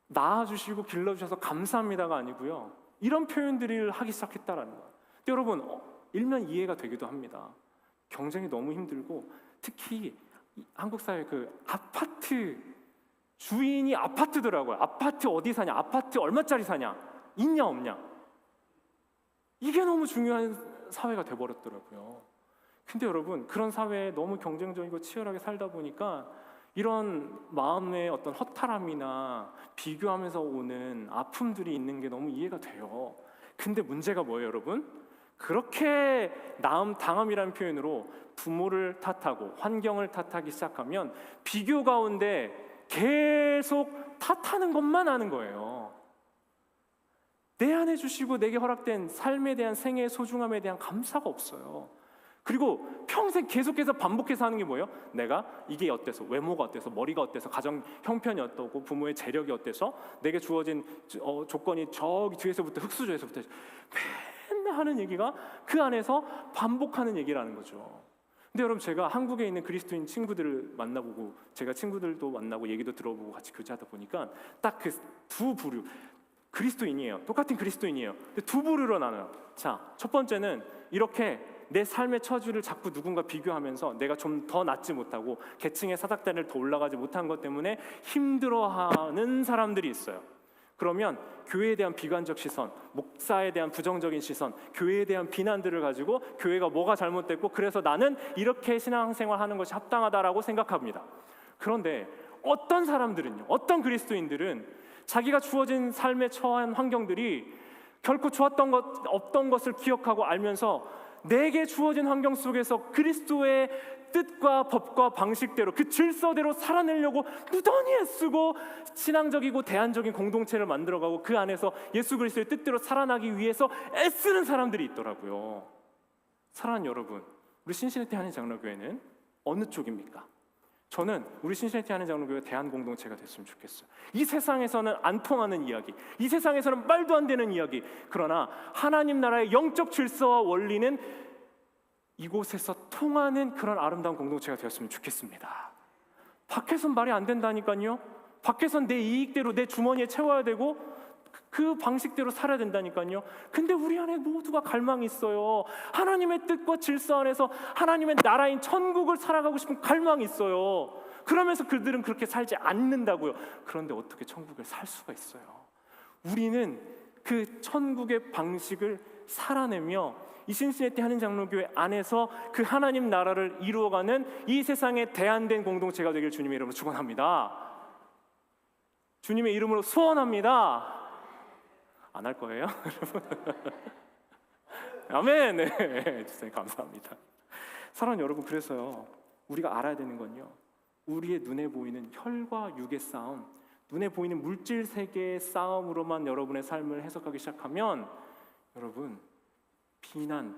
S1: 낳아주시고 길러주셔서 감사합니다가 아니고요, 이런 표현들을 하기 시작했다라는 거예요. 근데 여러분, 일면 이해가 되기도 합니다. 경쟁이 너무 힘들고, 특히 한국 사회 그 아파트 주인이 아파트더라고요. 아파트 어디 사냐, 아파트 얼마짜리 사냐, 있냐 없냐, 이게 너무 중요한 사회가 돼버렸더라고요. 근데 여러분, 그런 사회에 너무 경쟁적이고 치열하게 살다 보니까 이런 마음의 어떤 허탈함이나 비교하면서 오는 아픔들이 있는 게 너무 이해가 돼요. 근데 문제가 뭐예요, 여러분? 그렇게 당함이라는 표현으로 부모를 탓하고 환경을 탓하기 시작하면 비교 가운데 계속 탓하는 것만 하는 거예요. 내 안에 주시고 내게 허락된 삶에 대한, 생애의 소중함에 대한 감사가 없어요. 그리고 평생 계속해서 반복해서 하는 게 뭐예요? 내가 이게 어때서, 외모가 어때서, 머리가 어때서, 가정 형편이 어떻고, 부모의 재력이 어때서, 내게 주어진 조건이 저기 뒤에서부터, 흙수저에서부터 맨날 하는 얘기가 그 안에서 반복하는 얘기라는 거죠. 근데 여러분, 제가 한국에 있는 그리스도인 친구들을 만나보고, 제가 친구들도 만나고 얘기도 들어보고 같이 교제하다 보니까 딱 그 두 부류, 그리스도인이에요. 똑같은 그리스도인이에요. 근데 두 부류로 나눠요. 자, 첫 번째는 이렇게 내 삶의 처지를 자꾸 누군가 비교하면서 내가 좀 더 낫지 못하고 계층의 사닥다리를 더 올라가지 못한 것 때문에 힘들어하는 사람들이 있어요. 그러면 교회에 대한 비관적 시선, 목사에 대한 부정적인 시선, 교회에 대한 비난들을 가지고 교회가 뭐가 잘못됐고 그래서 나는 이렇게 신앙생활하는 것이 합당하다라고 생각합니다. 그런데 어떤 사람들은요, 어떤 그리스도인들은 자기가 주어진 삶에 처한 환경들이 결코 없던 것을 기억하고 알면서 내게 주어진 환경 속에서 그리스도의 뜻과 법과 방식대로, 그 질서대로 살아내려고 무던히 애쓰고 신앙적이고 대안적인 공동체를 만들어가고 그 안에서 예수 그리스도의 뜻대로 살아나기 위해서 애쓰는 사람들이 있더라고요. 사랑하는 여러분, 우리 신시내티 한인장로교회는 어느 쪽입니까? 저는 우리 신시내티 한인장로교회 대한공동체가 됐으면 좋겠어요. 이 세상에서는 안 통하는 이야기, 이 세상에서는 말도 안 되는 이야기, 그러나 하나님 나라의 영적 질서와 원리는 이곳에서 통하는 그런 아름다운 공동체가 되었으면 좋겠습니다. 밖에선 말이 안 된다니까요. 밖에선 내 이익대로 내 주머니에 채워야 되고 그 방식대로 살아야 된다니까요. 근데 우리 안에 모두가 갈망이 있어요. 하나님의 뜻과 질서 안에서 하나님의 나라인 천국을 살아가고 싶은 갈망이 있어요. 그러면서 그들은 그렇게 살지 않는다고요. 그런데 어떻게 천국을 살 수가 있어요? 우리는 그 천국의 방식을 살아내며 이 신시내티 한인장로교회 안에서 그 하나님 나라를 이루어가는 이 세상에 대안된 공동체가 되길 주님의 이름으로 축원합니다. 주님의 이름으로 소원합니다. 안 할 거예요? 아멘. 네, 주님 감사합니다. 사랑하는 여러분, 그래서요, 우리가 알아야 되는 건요, 우리의 눈에 보이는 혈과 육의 싸움, 눈에 보이는 물질 세계의 싸움으로만 여러분의 삶을 해석하기 시작하면 여러분, 비난,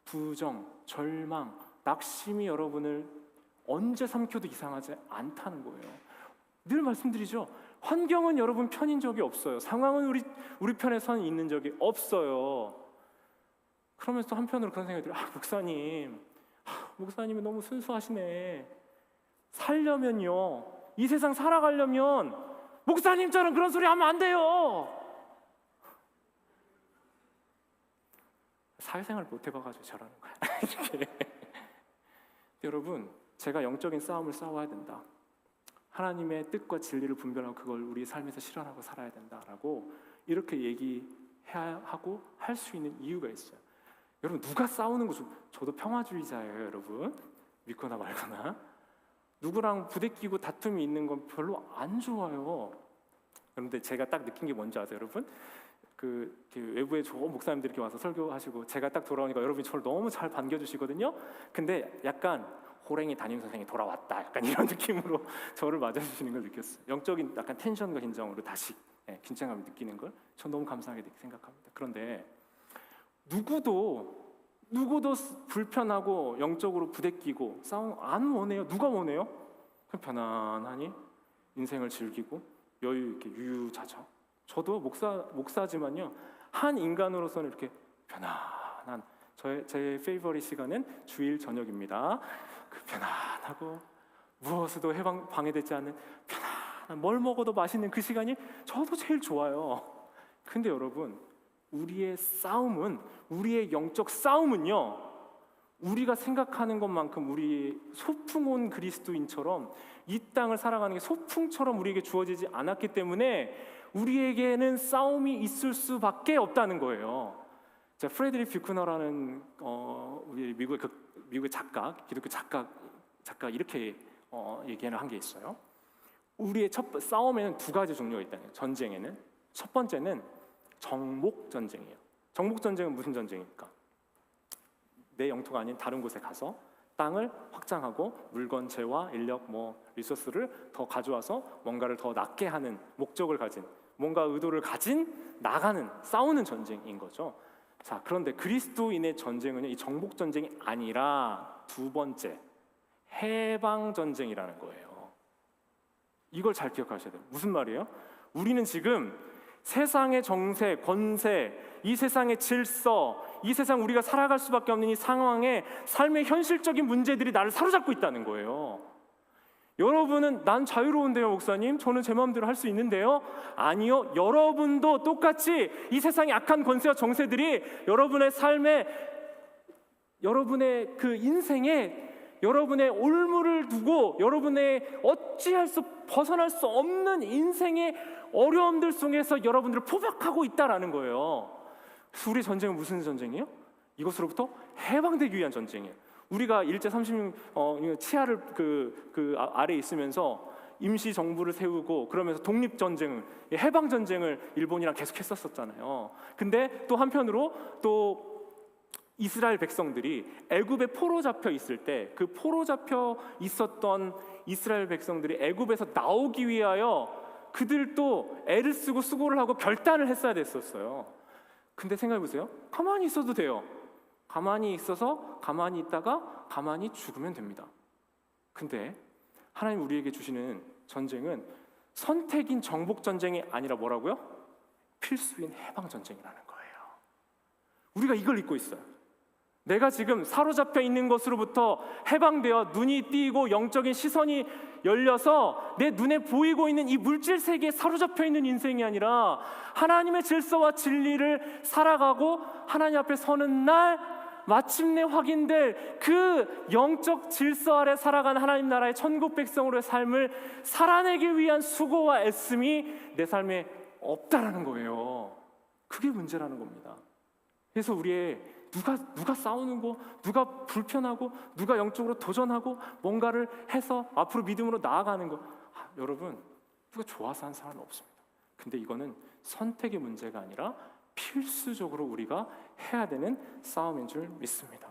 S1: 부정, 절망, 낙심이 여러분을 언제 삼켜도 이상하지 않다는 거예요. 늘 말씀드리죠. 환경은 여러분 편인 적이 없어요. 상황은 우리 편에 선 있는 적이 없어요. 그러면서 또 한편으로 그런 생각이 들어요. 목사님이 너무 순수하시네. 살려면요, 이 세상 살아가려면 목사님처럼 그런 소리 하면 안 돼요. 사회생활 못 해봐가지고 저러는 거야. 여러분, 제가 영적인 싸움을 싸워야 된다. 하나님의 뜻과 진리를 분별하고 그걸 우리 삶에서 실현하고 살아야 된다라고 이렇게 얘기해야 하고 할 수 있는 이유가 있어요. 여러분 누가 싸우는 거 저도 평화주의자예요, 여러분. 믿거나 말거나. 누구랑 부대끼고 다툼이 있는 건 별로 안 좋아요. 그런데 제가 딱 느낀 게 뭔지 아세요, 여러분? 그 외부에 좋은 목사님들이 이렇게 와서 설교하시고 제가 딱 돌아오니까 여러분이 저를 너무 잘 반겨주시거든요. 근데 약간 호랭이 담임 선생이 돌아왔다, 약간 이런 느낌으로 저를 맞아주시는 걸 느꼈어요. 영적인 약간 텐션과 긴장으로 다시 긴장감을 느끼는 걸 전 너무 감사하게 생각합니다. 그런데 누구도 불편하고 영적으로 부대끼고 싸움 안 원해요. 누가 원해요? 그냥 편안하니 인생을 즐기고 여유 있게 유유자적. 저도 목사지만요, 한 인간으로서는 이렇게 편안한 제 페이버릿 시간은 주일 저녁입니다. 그 편안하고 무엇에도 방해되지 않는 편안한, 뭘 먹어도 맛있는 그 시간이 저도 제일 좋아요. 근데 여러분, 우리의 영적 싸움은요, 우리가 생각하는 것만큼 우리 소풍 온 그리스도인처럼 이 땅을 살아가는 게 소풍처럼 우리에게 주어지지 않았기 때문에 우리에게는 싸움이 있을 수밖에 없다는 거예요. 자, 프레드리 뷰크너라는 우리 미국의 작가, 기독교 작가 이렇게 얘기를 한 게 있어요. 우리의 싸움에는 두 가지 종류가 있다는 거예요. 전쟁에는 첫 번째는 정복 전쟁이에요. 정복 전쟁은 무슨 전쟁입니까? 내 영토가 아닌 다른 곳에 가서 땅을 확장하고 물건, 재화, 인력, 리소스를 더 가져와서 뭔가를 더 낫게 하는 목적을 가진, 뭔가 의도를 가진 나가는, 싸우는 전쟁인 거죠. 자, 그런데 그리스도인의 전쟁은요, 이 정복 전쟁이 아니라 두 번째 해방 전쟁이라는 거예요. 이걸 잘 기억하셔야 돼요. 무슨 말이에요? 우리는 지금 세상의 정세, 권세, 이 세상의 질서, 이 세상 우리가 살아갈 수밖에 없는 이 상황에 삶의 현실적인 문제들이 나를 사로잡고 있다는 거예요. 여러분은 난 자유로운데요, 목사님? 저는 제 마음대로 할 수 있는데요? 아니요, 여러분도 똑같이 이 세상의 악한 권세와 정세들이 여러분의 삶에, 여러분의 그 인생에 여러분의 올무를 두고 여러분의 벗어날 수 없는 인생의 어려움들 속에서 여러분들을 포박하고 있다라는 거예요. 그래서 우리 전쟁은 무슨 전쟁이에요? 이것으로부터 해방되기 위한 전쟁이에요. 우리가 일제 36 치하를 아래 있으면서 임시 정부를 세우고 그러면서 독립 전쟁을, 해방 전쟁을 일본이랑 계속했었잖아요. 근데 또 한편으로 또 이스라엘 백성들이 애굽에 포로 잡혀 있을 때 그 포로 잡혀 있었던 이스라엘 백성들이 애굽에서 나오기 위하여 그들도 애를 쓰고 수고를 하고 결단을 했어야 됐었어요. 근데 생각해 보세요. 가만히 있어도 돼요. 가만히 있어서 가만히 있다가 가만히 죽으면 됩니다. 근데 하나님 우리에게 주시는 전쟁은 선택인 정복 전쟁이 아니라 뭐라고요? 필수인 해방 전쟁이라는 거예요. 우리가 이걸 잊고 있어요. 내가 지금 사로잡혀 있는 것으로부터 해방되어 눈이 띄고 영적인 시선이 열려서 내 눈에 보이고 있는 이 물질 세계에 사로잡혀 있는 인생이 아니라 하나님의 질서와 진리를 살아가고 하나님 앞에 서는 날 마침내 확인될 그 영적 질서 아래 살아가는 하나님 나라의 천국 백성으로의 삶을 살아내기 위한 수고와 애씀이 내 삶에 없다라는 거예요. 그게 문제라는 겁니다. 그래서 우리의 누가 싸우는 거, 누가 불편하고, 누가 영적으로 도전하고 뭔가를 해서 앞으로 믿음으로 나아가는 거, 여러분, 누가 좋아서 하는 사람은 없습니다. 근데 이거는 선택의 문제가 아니라 필수적으로 우리가 해야 되는 싸움인 줄 믿습니다.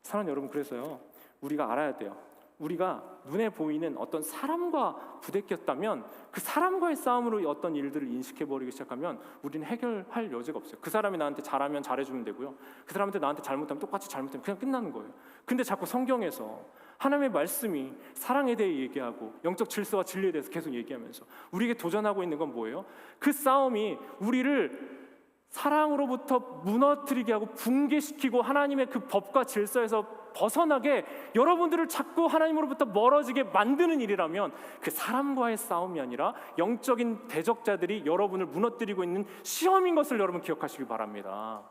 S1: 사랑하는 여러분, 그래서요, 우리가 알아야 돼요. 우리가 눈에 보이는 어떤 사람과 부대꼈다면 그 사람과의 싸움으로 어떤 일들을 인식해버리기 시작하면 우리는 해결할 여지가 없어요. 그 사람이 나한테 잘하면 잘해주면 되고요, 그 사람한테 나한테 잘못하면 똑같이 잘못하면 그냥 끝나는 거예요. 근데 자꾸 성경에서 하나님의 말씀이 사랑에 대해 얘기하고 영적 질서와 진리에 대해서 계속 얘기하면서 우리에게 도전하고 있는 건 뭐예요? 그 싸움이 우리를 사랑으로부터 무너뜨리게 하고 붕괴시키고 하나님의 그 법과 질서에서 벗어나게, 여러분들을 자꾸 하나님으로부터 멀어지게 만드는 일이라면 그 사람과의 싸움이 아니라 영적인 대적자들이 여러분을 무너뜨리고 있는 시험인 것을 여러분 기억하시기 바랍니다.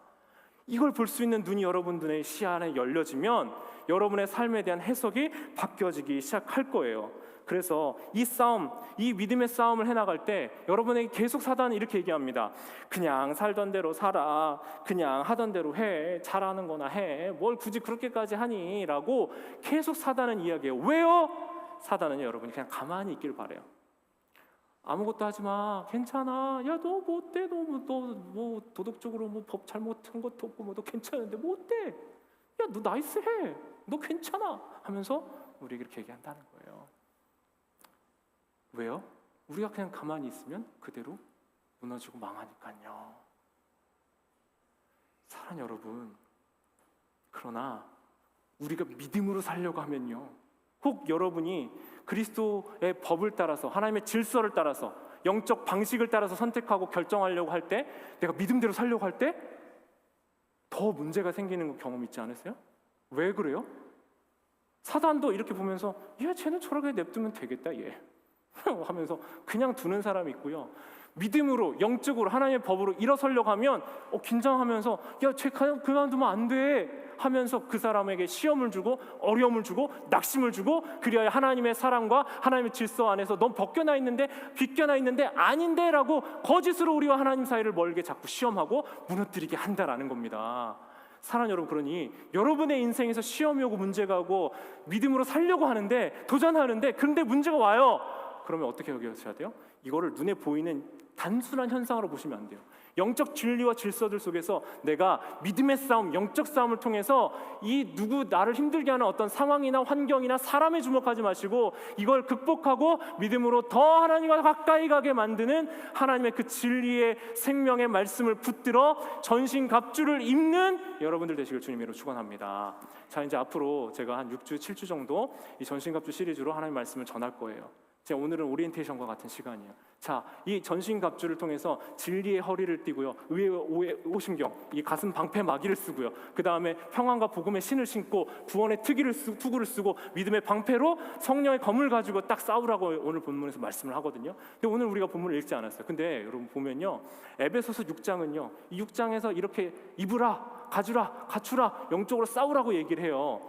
S1: 이걸 볼 수 있는 눈이 여러분들의 시야 안에 열려지면 여러분의 삶에 대한 해석이 바뀌어지기 시작할 거예요. 그래서 이 싸움, 이 믿음의 싸움을 해나갈 때 여러분에게 계속 사단은 이렇게 얘기합니다. 그냥 살던 대로 살아, 그냥 하던 대로 해, 잘하는 거나 해, 뭘 굳이 그렇게까지 하니? 라고 계속 사단은 이야기해요. 왜요? 사단은 여러분이 그냥 가만히 있길 바래요. 아무것도 하지 마, 괜찮아, 야 너 뭐 어때? 너 뭐 도덕적으로 뭐 법 잘못한 것도 없고 뭐 너 괜찮은데 뭐 어때? 야 너 나이스해, 너 괜찮아 하면서 우리에게 이렇게 얘기한다는 거예요. 왜요? 우리가 그냥 가만히 있으면 그대로 무너지고 망하니까요. 사랑 여러분, 그러나 우리가 믿음으로 살려고 하면요, 혹 여러분이 그리스도의 법을 따라서, 하나님의 질서를 따라서, 영적 방식을 따라서 선택하고 결정하려고 할 때, 내가 믿음대로 살려고 할 때 더 문제가 생기는 경험 있지 않으세요? 왜 그래요? 사단도 이렇게 보면서 야 쟤는 저렇게 냅두면 되겠다 얘 하면서 그냥 두는 사람이 있고요, 믿음으로 영적으로 하나님의 법으로 일어서려고 하면 긴장하면서 야 쟤 그만두면 안 돼 하면서 그 사람에게 시험을 주고 어려움을 주고 낙심을 주고, 그리하여 하나님의 사랑과 하나님의 질서 안에서 넌 벗겨나 있는데 비껴나 있는데 아닌데 라고 거짓으로 우리와 하나님 사이를 멀게 자꾸 시험하고 무너뜨리게 한다라는 겁니다. 사랑하는 여러분, 그러니 여러분의 인생에서 시험이 오고 문제가 오고 믿음으로 살려고 하는데, 도전하는데, 그런데 문제가 와요. 그러면 어떻게 여기셔야 돼요? 이거를 눈에 보이는 단순한 현상으로 보시면 안 돼요. 영적 진리와 질서들 속에서 내가 믿음의 싸움, 영적 싸움을 통해서 이 나를 힘들게 하는 어떤 상황이나 환경이나 사람에 주목하지 마시고 이걸 극복하고 믿음으로 더 하나님과 가까이 가게 만드는 하나님의 그 진리의 생명의 말씀을 붙들어 전신갑주를 입는 여러분들 되시길 주님으로 축원합니다. 자, 이제 앞으로 제가 한 6주, 7주 정도 이 전신갑주 시리즈로 하나님의 말씀을 전할 거예요. 오늘은 오리엔테이션과 같은 시간이에요. 자, 이 전신갑주를 통해서 진리의 허리를 띠고요, 의의 오심경, 이 가슴 방패 마귀를 쓰고요, 그 다음에 평안과 복음의 신을 신고 구원의 투구를 쓰고 믿음의 방패로 성령의 검을 가지고 딱 싸우라고 오늘 본문에서 말씀을 하거든요. 근데 오늘 우리가 본문을 읽지 않았어요. 근데 여러분 보면요, 에베소서 6장은요, 이 6장에서 이렇게 입으라, 가주라, 갖추라, 영적으로 싸우라고 얘기를 해요.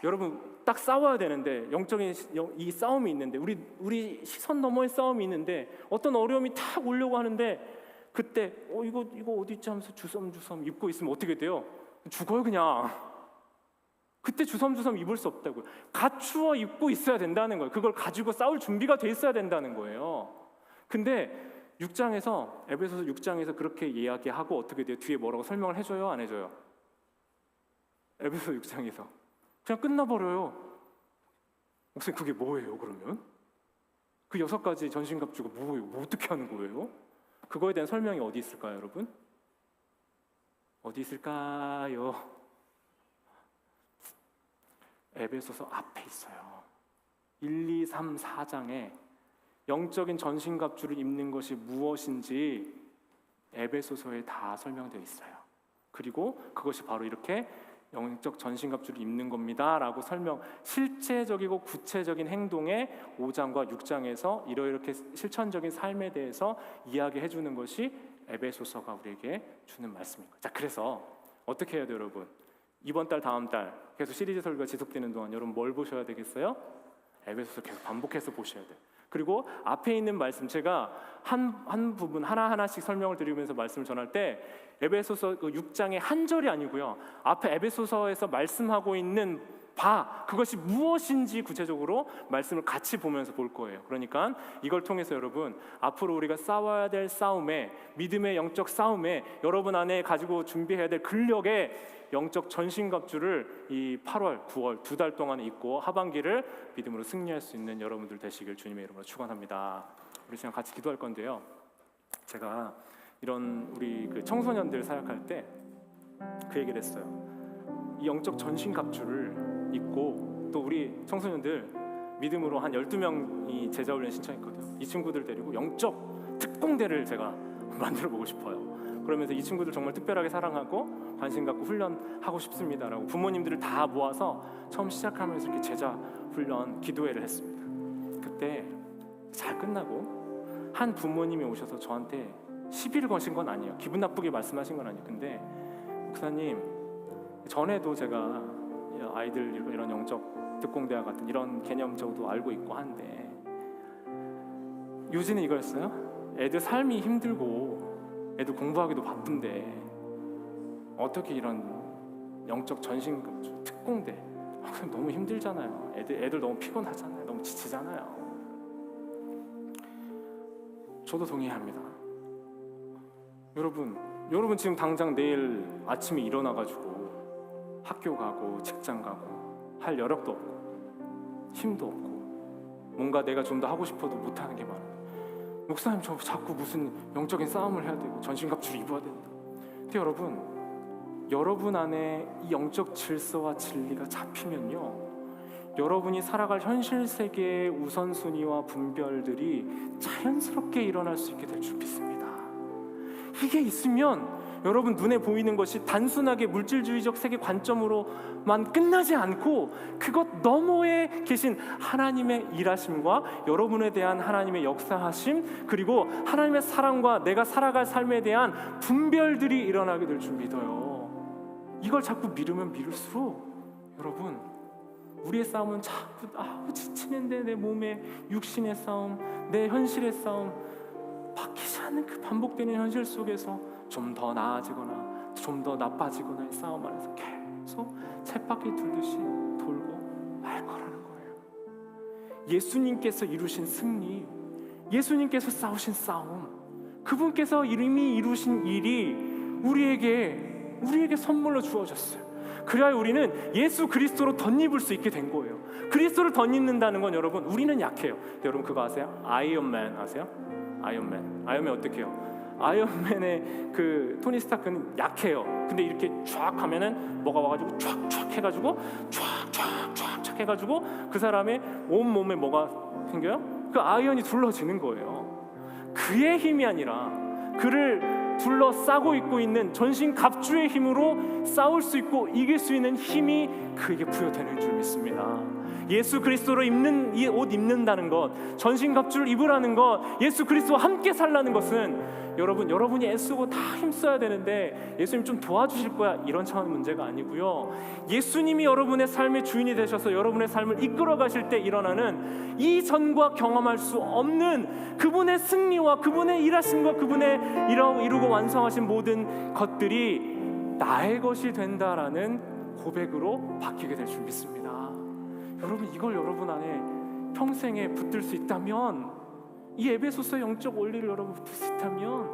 S1: 여러분 딱 싸워야 되는데, 영적인 이 싸움이 있는데, 우리 시선 너머의 싸움이 있는데, 어떤 어려움이 탁 오려고 하는데 그때 이거 어디 있지 하면서 주섬주섬 입고 있으면 어떻게 돼요? 죽어요 그냥. 그때 주섬주섬 입을 수 없다고요. 갖추어 입고 있어야 된다는 거예요. 그걸 가지고 싸울 준비가 돼 있어야 된다는 거예요. 근데 6장에서, 에베소서 6장에서 그렇게 이야기하고 어떻게 돼요? 뒤에 뭐라고 설명을 해줘요? 안 해줘요? 에베소서 6장에서 그냥 끝나버려요. 목사님 그게 뭐예요 그러면? 그 6가지 전신갑주가 뭐예요? 뭐 어떻게 하는 거예요? 그거에 대한 설명이 어디 있을까요 여러분? 어디 있을까요? 에베소서 앞에 있어요. 1, 2, 3, 4장에 영적인 전신갑주를 입는 것이 무엇인지 에베소서에 다 설명되어 있어요. 그리고 그것이 바로 이렇게 영적 전신갑주를 입는 겁니다 라고 실제적이고 구체적인 행동에 5장과 6장에서 이렇게 실천적인 삶에 대해서 이야기해 주는 것이 에베소서가 우리에게 주는 말씀인 거예요. 자, 그래서 어떻게 해야 돼요 여러분? 이번 달 다음 달 계속 시리즈 설교가 지속되는 동안 여러분 뭘 보셔야 되겠어요? 에베소서 계속 반복해서 보셔야 돼요. 그리고 앞에 있는 말씀, 제가 한 부분 하나하나씩 설명을 드리면서 말씀을 전할 때 에베소서 6장의 한 절이 아니고요, 앞에 에베소서에서 말씀하고 있는 그것이 무엇인지 구체적으로 말씀을 같이 보면서 볼 거예요. 그러니까 이걸 통해서 여러분 앞으로 우리가 싸워야 될 싸움에, 믿음의 영적 싸움에, 여러분 안에 가지고 준비해야 될 근력에 영적 전신갑주를 이 8월, 9월 2달 동안 입고 하반기를 믿음으로 승리할 수 있는 여러분들 되시길 주님의 이름으로 축원합니다. 우리 지금 같이 기도할 건데요, 제가 이런 우리 그 청소년들 사역할 때 그 얘기를 했어요. 이 영적 전신갑주를 입고, 또 우리 청소년들 믿음으로 한 12명이 제자훈련 신청했거든요. 이 친구들 데리고 영적 특공대를 제가 만들어 보고 싶어요. 그러면서 이 친구들 정말 특별하게 사랑하고 관심 갖고 훈련하고 싶습니다라고 부모님들을 다 모아서 처음 시작하면서 이렇게 제자 훈련 기도회를 했습니다. 그때 잘 끝나고 한 부모님이 오셔서 저한테 시비를 거신 건 아니에요. 기분 나쁘게 말씀하신 건 아니에요. 근데 목사님, 전에도 제가 아이들 이런 영적 특공대와 같은 이런 개념적도 알고 있고 한데, 요지는 이거였어요. 애들 삶이 힘들고 애들 공부하기도 바쁜데 어떻게 이런 영적 전신갑주 특공대, 그냥 너무 힘들잖아요. 애들 너무 피곤하잖아요. 너무 지치잖아요. 저도 동의합니다. 여러분 지금 당장 내일 아침에 일어나가지고 학교 가고 직장 가고 할 여력도 없고 힘도 없고 뭔가 내가 좀 더 하고 싶어도 못하는 게 많아요. 목사님, 저 자꾸 무슨 영적인 싸움을 해야 되고 전신갑주를 입어야 된다. 근데 여러분 안에 이 영적 질서와 진리가 잡히면요, 여러분이 살아갈 현실 세계의 우선순위와 분별들이 자연스럽게 일어날 수 있게 될 줄 믿습니다. 이게 있으면 여러분 눈에 보이는 것이 단순하게 물질주의적 세계 관점으로만 끝나지 않고 그것 너머에 계신 하나님의 일하심과 여러분에 대한 하나님의 역사하심, 그리고 하나님의 사랑과 내가 살아갈 삶에 대한 분별들이 일어나게 될 줄 믿어요. 이걸 자꾸 미루면 미룰수록 여러분, 우리의 싸움은 자꾸 지치는데 내 몸의 육신의 싸움, 내 현실의 싸움, 바뀌지 않는 그 반복되는 현실 속에서 좀 더 나아지거나 좀 더 나빠지거나의 싸움 안에서 계속 쳇바퀴 돌듯이 돌고 말 거라는 거예요. 예수님께서 이루신 승리, 예수님께서 싸우신 싸움, 그분께서 이미 이루신 일이 우리에게 선물로 주어졌어요. 그래야 우리는 예수 그리스도로 덧입을 수 있게 된 거예요. 그리스도를 덧입는다는 건 여러분, 우리는 약해요. 여러분 그거 아세요? 아이언맨 아세요? 아이언맨 어떻게 해요? 아이언맨의 그 토니 스타크는 약해요. 근데 이렇게 쫙 하면은 뭐가 와가지고 쫙 해가지고 쫙 해가지고 그 사람의 온 몸에 뭐가 생겨요? 그 아이언이 둘러지는 거예요. 그의 힘이 아니라 그를 둘러싸고 있고 있는 전신갑주의 힘으로 싸울 수 있고 이길 수 있는 힘이 그에게 부여되는 줄 믿습니다. 예수 그리스도로 입는 이 옷 입는다는 것, 전신갑주를 입으라는 것, 예수 그리스도와 함께 살라는 것은 여러분이 애쓰고 다 힘써야 되는데 예수님 좀 도와주실 거야, 이런 차원의 문제가 아니고요. 예수님이 여러분의 삶의 주인이 되셔서 여러분의 삶을 이끌어 가실 때 일어나는 이전과 경험할 수 없는 그분의 승리와 그분의 일하심과 그분의 이루고 완성하신 모든 것들이 나의 것이 된다라는 고백으로 바뀌게 될 줄 믿습니다. 여러분, 이걸 여러분 안에 평생에 붙들 수 있다면, 이 에베소서의 영적 원리를 여러분 붙들 수 있다면